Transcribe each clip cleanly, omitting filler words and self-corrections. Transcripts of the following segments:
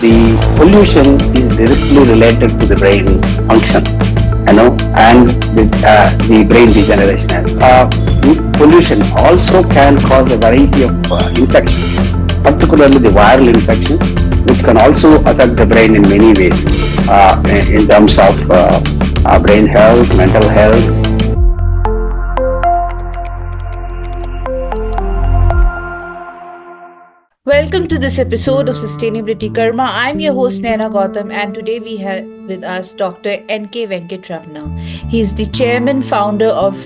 the pollution is directly related to the brain function, and the brain degeneration as well. Pollution also can cause a variety of infections, particularly the viral infections, which can also affect the brain in many ways, in terms of brain health, mental health. Welcome to this episode of Sustainability Karma. I'm your host Naina Gautam, and today we have with us Dr. N K Venkataramana. He is the chairman founder of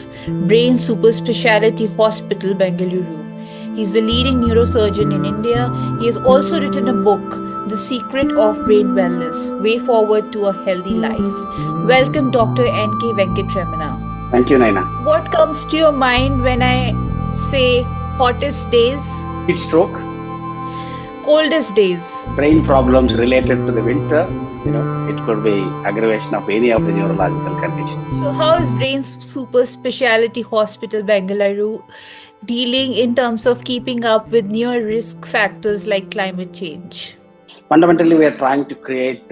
Brain Super Speciality Hospital, Bengaluru. He's the leading neurosurgeon in India. He has also written a book, The Secret of Brain Wellness, Way Forward to a Healthy Life. Welcome, Dr. N K Venkataramana. Thank you, Naina. What comes to your mind when I say hottest days? Heat stroke. Coldest days. Brain problems related to the winter, it could be aggravation of any of the neurological conditions. So how is Brain Super Speciality Hospital Bengaluru dealing in terms of keeping up with newer risk factors like climate change? Fundamentally, we are trying to create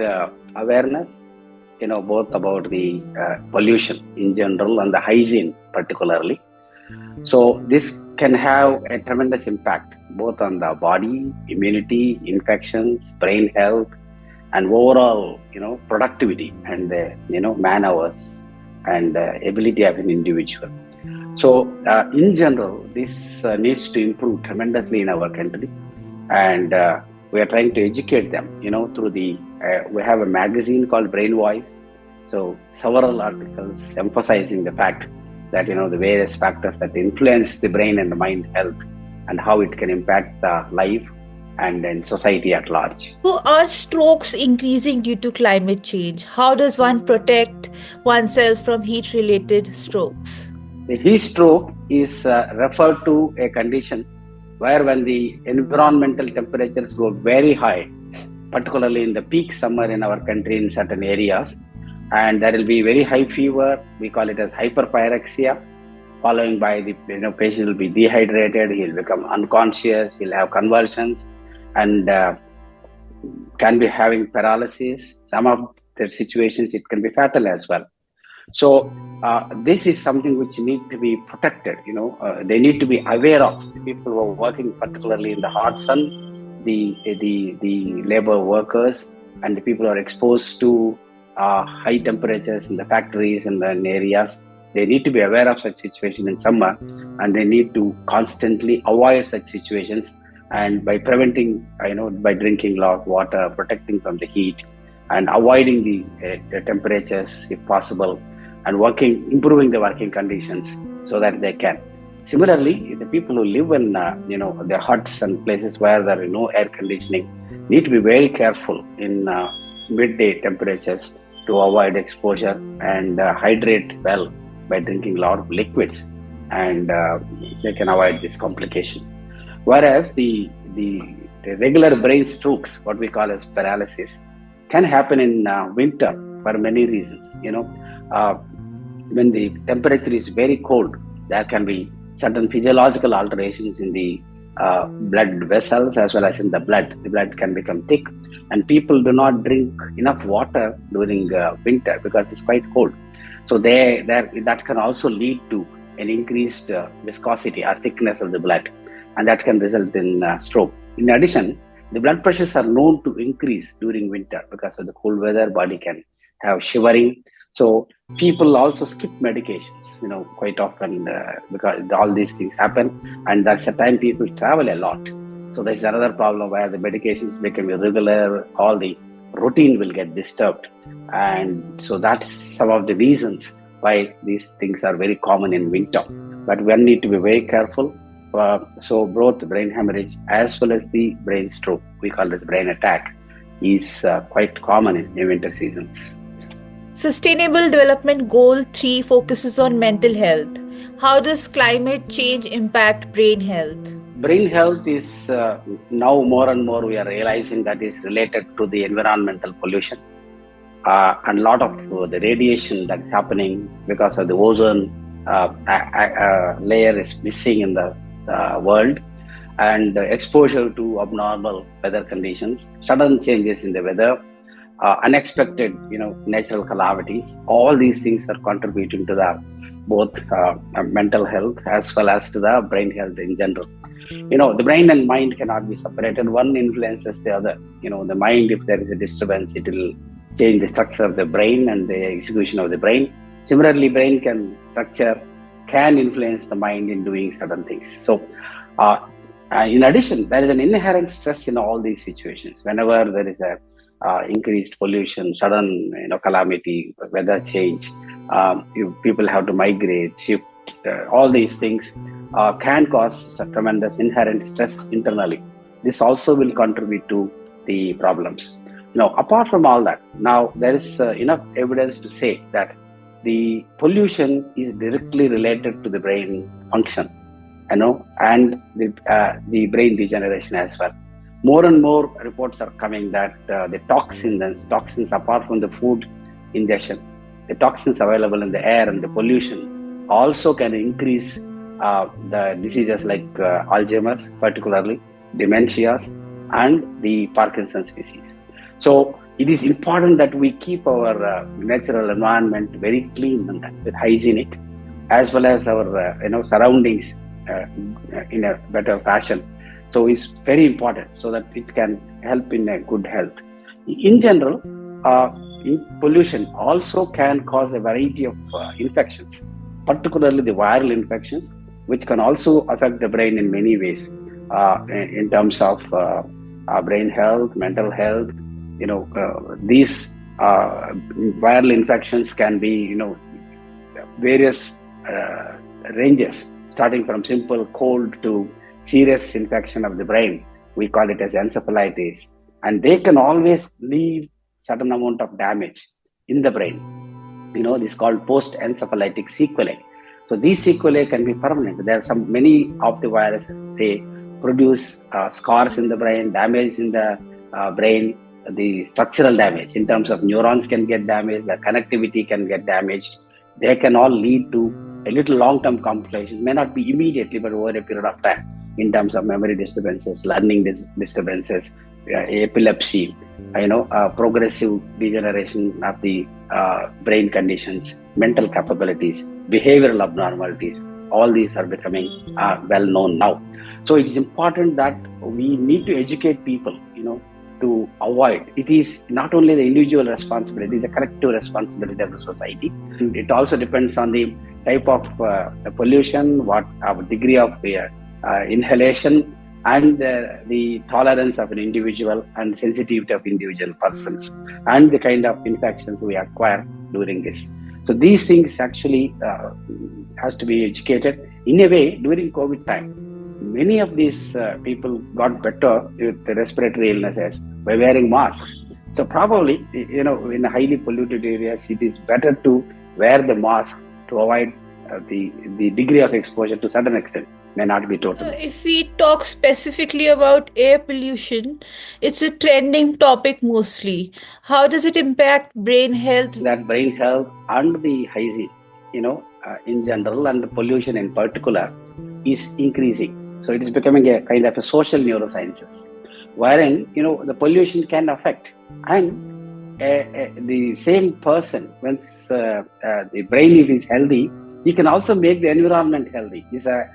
awareness, both about the pollution in general and the hygiene particularly. So this can have a tremendous impact both on the body, immunity, infections, brain health, and overall, productivity and man hours and ability of an individual. So in general, this needs to improve tremendously in our country, and we are trying to educate them, through the, we have a magazine called Brain Voice. So several articles emphasizing the fact that, the various factors that influence the brain and the mind health and how it can impact the life and then society at large. So are strokes increasing due to climate change? How does one protect oneself from heat-related strokes? The heat stroke is referred to a condition where when the environmental temperatures go very high, particularly in the peak summer in our country in certain areas, and there will be very high fever. We call it as hyperpyrexia, following by the patient will be dehydrated, he'll become unconscious, he'll have convulsions, and can be having paralysis. Some of the situations it can be fatal as well. So this is something which need to be protected. They need to be aware of. The people who are working particularly in the hot sun, the labor workers, and the people who are exposed to high temperatures in the factories and in areas. They need to be aware of such situations in summer, and they need to constantly avoid such situations. And by preventing, by drinking a lot of water, protecting from the heat, and avoiding the temperatures if possible, and improving the working conditions so that they can. Similarly, the people who live in the huts and places where there is no air conditioning need to be very careful in midday temperatures to avoid exposure and hydrate well by drinking a lot of liquids, and they can avoid this complication. Whereas the regular brain strokes, what we call as paralysis, can happen in winter for many reasons. When the temperature is very cold, there can be certain physiological alterations in the blood vessels as well as in the blood. The blood can become thick, and people do not drink enough water during winter because it's quite cold. So that can also lead to an increased viscosity or thickness of the blood, and that can result in stroke. In addition, the blood pressures are known to increase during winter because of the cold weather. Body can have shivering. So people also skip medications, quite often because all these things happen, and that's the time people travel a lot. So there's another problem where the medications become irregular, all the routine will get disturbed. And so that's some of the reasons why these things are very common in winter. But one need to be very careful. So both the brain hemorrhage as well as the brain stroke, we call it brain attack, is quite common in winter seasons. Sustainable Development Goal 3 focuses on mental health. How does climate change impact brain health? Brain health is now more and more we are realizing that is related to the environmental pollution. And a lot of the radiation that's happening because of the ozone layer is missing in the world. and exposure to abnormal weather conditions, sudden changes in the weather, unexpected, natural calamities. All these things are contributing to the both mental health as well as to the brain health in general. The brain and mind cannot be separated. One influences the other. The mind, if there is a disturbance, it will change the structure of the brain and the execution of the brain. Similarly, brain can influence the mind in doing certain things. So, in addition, there is an inherent stress in all these situations. Whenever there is a increased pollution, sudden calamity, weather change, people have to migrate, shift. All these things can cause tremendous inherent stress internally. This also will contribute to the problems. Apart from all that, now there is enough evidence to say that the pollution is directly related to the brain function, and the brain degeneration as well. More and more reports are coming that the toxins apart from the food ingestion, the toxins available in the air and the pollution also can increase the diseases like Alzheimer's, particularly dementias, and the Parkinson's disease. So it is important that we keep our natural environment very clean and hygienic, as well as our surroundings in a better fashion. So it's very important so that it can help in a good health. In general, pollution also can cause a variety of infections, particularly the viral infections, which can also affect the brain in many ways, in terms of brain health, mental health. These viral infections can be, various ranges, starting from simple cold to serious infection of the brain. We call it as encephalitis, and they can always leave certain amount of damage in the brain. This is called post-encephalitic sequelae. So these sequelae can be permanent. There are many of the viruses. They produce scars in the brain, damage in the brain, the structural damage in terms of neurons can get damaged, the connectivity can get damaged. They can all lead to a little long-term complications, may not be immediately, but over a period of time, in terms of memory disturbances, learning disturbances, epilepsy, progressive degeneration of the brain conditions, mental capabilities, behavioral abnormalities. All these are becoming well known now. So it is important that we need to educate people, to avoid. It is not only the individual responsibility, it is a collective responsibility of the society. And it also depends on the type of pollution, what our degree of inhalation, and the tolerance of an individual and sensitivity of individual persons, and the kind of infections we acquire during this. So these things actually has to be educated. In a way, during COVID time, many of these people got better with the respiratory illnesses by wearing masks. So probably, in highly polluted areas, it is better to wear the mask to avoid the degree of exposure to certain extent. May not be total. If we talk specifically about air pollution, it's a trending topic mostly. How does it impact brain health? That brain health and the hygiene, in general, and the pollution in particular, is increasing. So it is becoming a kind of a social neurosciences, wherein the pollution can affect, and the same person, once the brain if is healthy, he can also make the environment healthy. It's a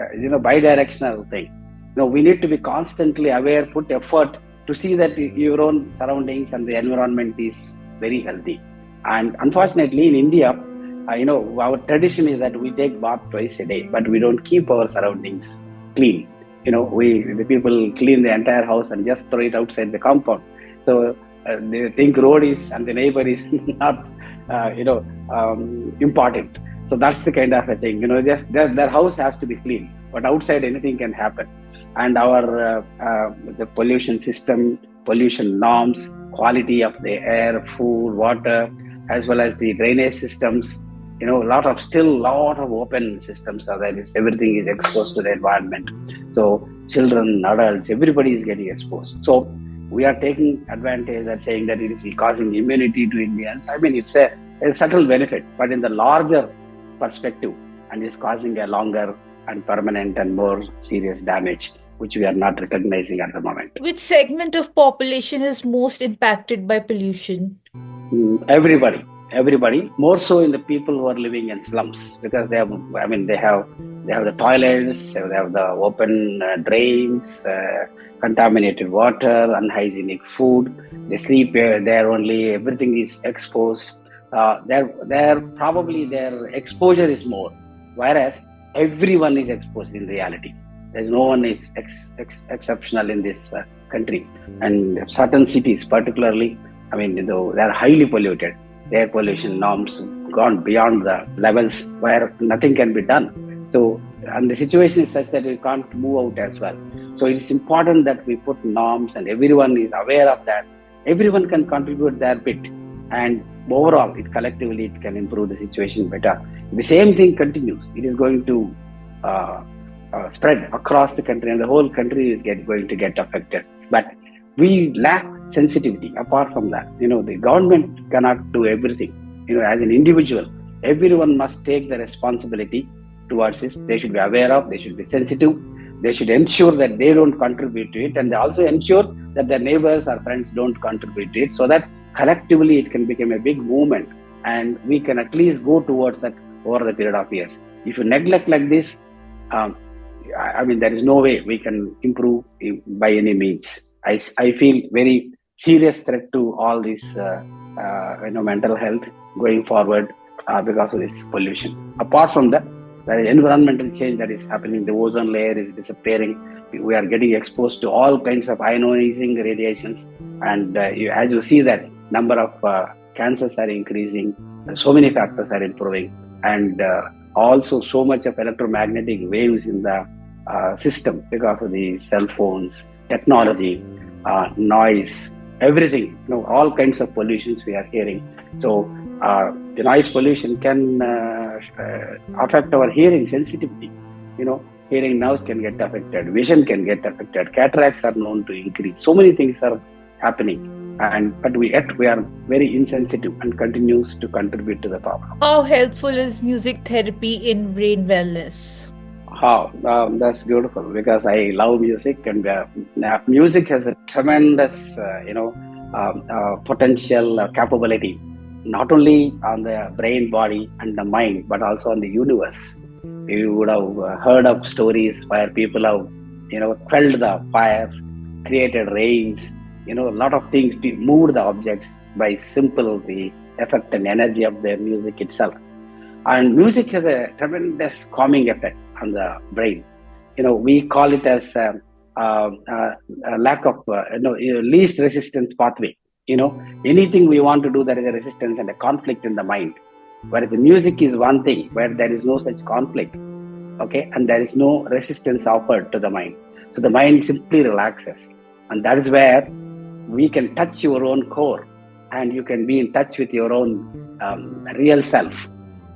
bidirectional thing. We need to be constantly aware, put effort to see that your own surroundings and the environment is very healthy. And unfortunately, in India, our tradition is that we take bath twice a day, but we don't keep our surroundings clean. The people clean the entire house and just throw it outside the compound. So they think road is and the neighbor is not, important. So that's the kind of a thing. Just their house has to be clean, but outside anything can happen. And our the pollution system, pollution norms, quality of the air, food, water, as well as the drainage systems. A lot of open systems are there. Everything is exposed to the environment. So children, adults, everybody is getting exposed. So we are taking advantage of saying that it is causing immunity to Indians. I mean, it's a subtle benefit, but in the larger perspective, and is causing a longer and permanent and more serious damage which we are not recognizing at the moment. Which segment of population is most impacted by pollution? Everybody, more so in the people who are living in slums, because they have the toilets, they have the open drains, contaminated water, unhygienic food. They sleep there only. Everything is exposed. Their exposure is more, whereas everyone is exposed in reality. There's no one is exceptional in this country, and certain cities, particularly, they're highly polluted. Air pollution norms gone beyond the levels where nothing can be done. So, and the situation is such that we can't move out as well. So it's important that we put norms, and everyone is aware of that. Everyone can contribute their bit, and overall, collectively it can improve the situation better. The same thing continues. It is going to spread across the country, and the whole country is going to get affected. But we lack sensitivity. Apart from that, the government cannot do everything. As an individual, everyone must take the responsibility towards this. They should be aware of, they should be sensitive, they should ensure that they don't contribute to it, and they also ensure that their neighbors or friends don't contribute to it, so that collectively it can become a big movement, and we can at least go towards that over the period of years. If you neglect like this, there is no way we can improve by any means. I feel very serious threat to all this mental health going forward because of this pollution. Apart from that, there is environmental change that is happening. The ozone layer is disappearing. We are getting exposed to all kinds of ionizing radiations, and as you see that number of cancers are increasing, so many factors are improving, and also so much of electromagnetic waves in the system because of the cell phones, technology, noise, everything, all kinds of pollutions we are hearing. So the noise pollution can affect our hearing sensitivity. Hearing nerves can get affected, vision can get affected, cataracts are known to increase. So many things are happening, but we are very insensitive and continues to contribute to the problem. How helpful is music therapy in brain wellness? That's beautiful, because I love music, and music has a tremendous potential capability, not only on the brain, body and the mind, but also on the universe. You would have heard of stories where people have quelled the fires, created rains, a lot of things, moved the objects by the effect and energy of the music itself. And music has a tremendous calming effect on the brain. We call it as a lack of least resistance pathway. Anything we want to do, there is a resistance and a conflict in the mind. Whereas the music is one thing where there is no such conflict, okay, and there is no resistance offered to the mind. So the mind simply relaxes, and that is where we can touch your own core, and you can be in touch with your own real self.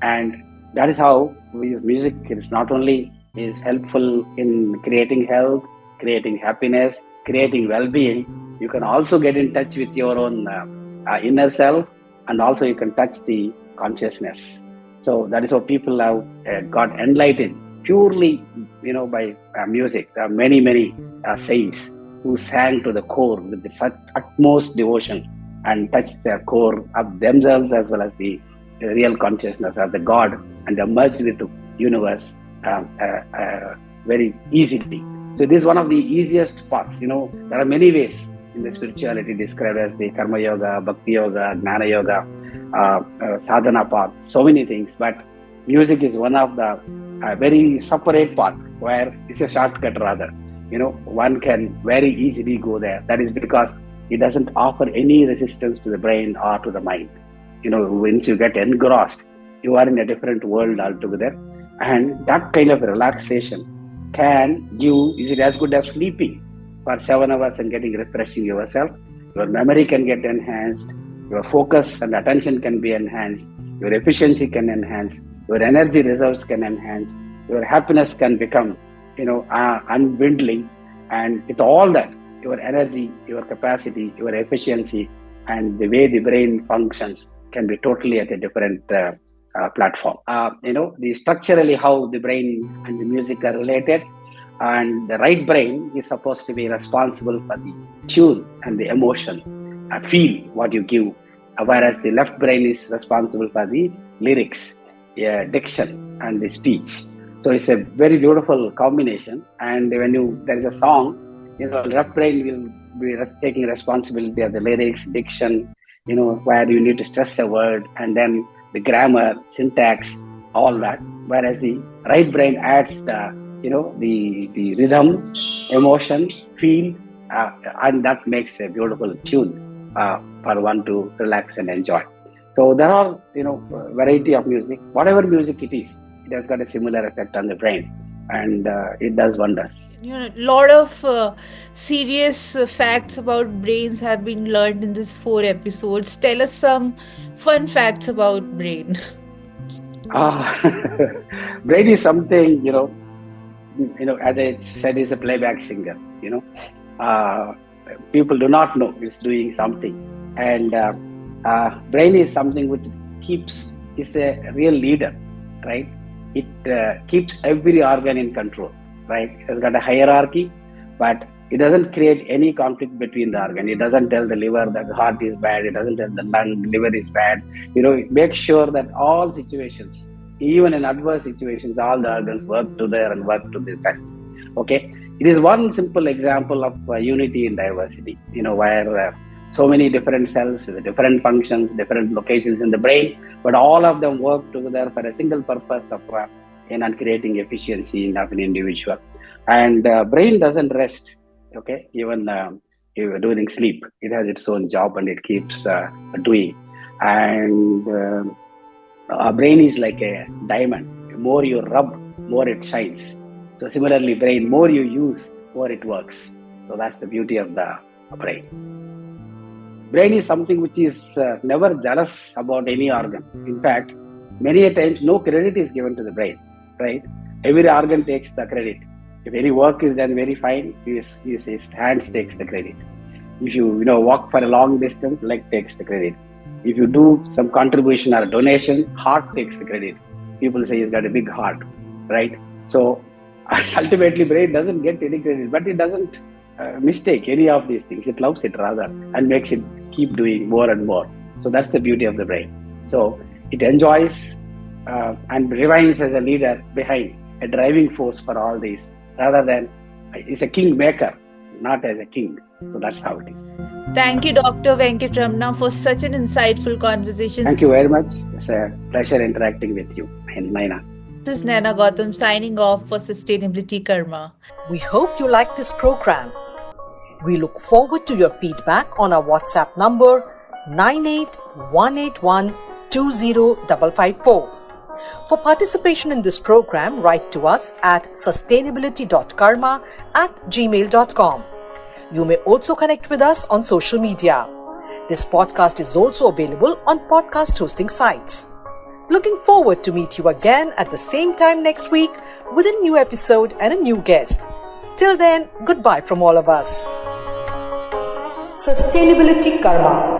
And that is how music is not only is helpful in creating health, creating happiness, creating well-being. You can also get in touch with your own inner self, and also you can touch the consciousness. So that is how people have got enlightened purely, by music. There are many saints who sang to the core with such utmost devotion and touched their core of themselves as well as the real consciousness of the God, and they merged with the universe very easily. So this is one of the easiest paths. There are many ways in the spirituality described as the Karma Yoga, Bhakti Yoga, Jnana Yoga, Sadhana path, so many things. But music is one of the very separate path where it's a shortcut rather. One can very easily go there. That is because it doesn't offer any resistance to the brain or to the mind. Once you get engrossed, you are in a different world altogether. And that kind of relaxation is it as good as sleeping for 7 hours and getting refreshing yourself? Your memory can get enhanced, your focus and attention can be enhanced, your efficiency can enhance, your energy reserves can enhance, your happiness can become, unbindling, and with all that, your energy, your capacity, your efficiency, and the way the brain functions can be totally at a different platform. The structurally how the brain and the music are related. And the right brain is supposed to be responsible for the tune and the emotion, feel what you give, whereas the left brain is responsible for the lyrics, diction, and the speech. So it's a very beautiful combination. And when there is a song, left brain will be taking responsibility of the lyrics, diction, where you need to stress a word, and then the grammar, syntax, all that. Whereas the right brain adds the rhythm, emotion, feel, and that makes a beautiful tune for one to relax and enjoy. So there are, variety of music. Whatever music it is, it has got a similar effect on the brain, and it does wonders. A lot of serious facts about brains have been learned in these 4 episodes. Tell us some fun facts about brain. Brain is something, as I said, is a playback singer. People do not know it's doing something, and brain is something which is a real leader, right? It keeps every organ in control, right? It has got a hierarchy, but it doesn't create any conflict between the organ. It doesn't tell the liver that the heart is bad. It doesn't tell the lung liver is bad. It makes sure that all situations, even in adverse situations, all the organs work together and work to the best. Okay, it is one simple example of unity in diversity. Where so many different cells with different functions, different locations in the brain, but all of them work together for a single purpose of creating efficiency of an individual. And brain doesn't rest. Okay, even during sleep, it has its own job and it keeps doing. And our brain is like a diamond. The more you rub, more it shines. So similarly, brain, more you use, more it works. So that's the beauty of the brain. Brain is something which is never jealous about any organ. In fact, many a times no credit is given to the brain, right? Every organ takes the credit. If any work is done very fine, his hands takes the credit. If you walk for a long distance, leg takes the credit. If you do some contribution or donation, heart takes the credit. People say he's got a big heart, right? So ultimately, brain doesn't get any credit, but it doesn't mistake any of these things. It loves it rather and makes it keep doing more and more. So that's the beauty of the brain. So it enjoys and remains as a leader behind, a driving force for all these, rather than it's a king maker, not as a king. So that's how it is. Thank you, Dr. Venkatramana, for such an insightful conversation. Thank you very much. It's a pleasure interacting with you, Naina. This is Naina Gautam signing off for Sustainability Karma. We hope you like this program. We look forward to your feedback on our WhatsApp number 9818120554. For participation in this program, write to us at sustainability.karma@gmail.com. You may also connect with us on social media. This podcast is also available on podcast hosting sites. Looking forward to meet you again at the same time next week with a new episode and a new guest. Till then, goodbye from all of us. Sustainability Karma,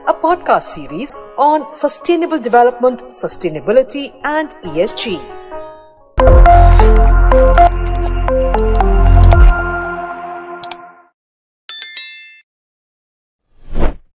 a podcast series on sustainable development, sustainability and ESG.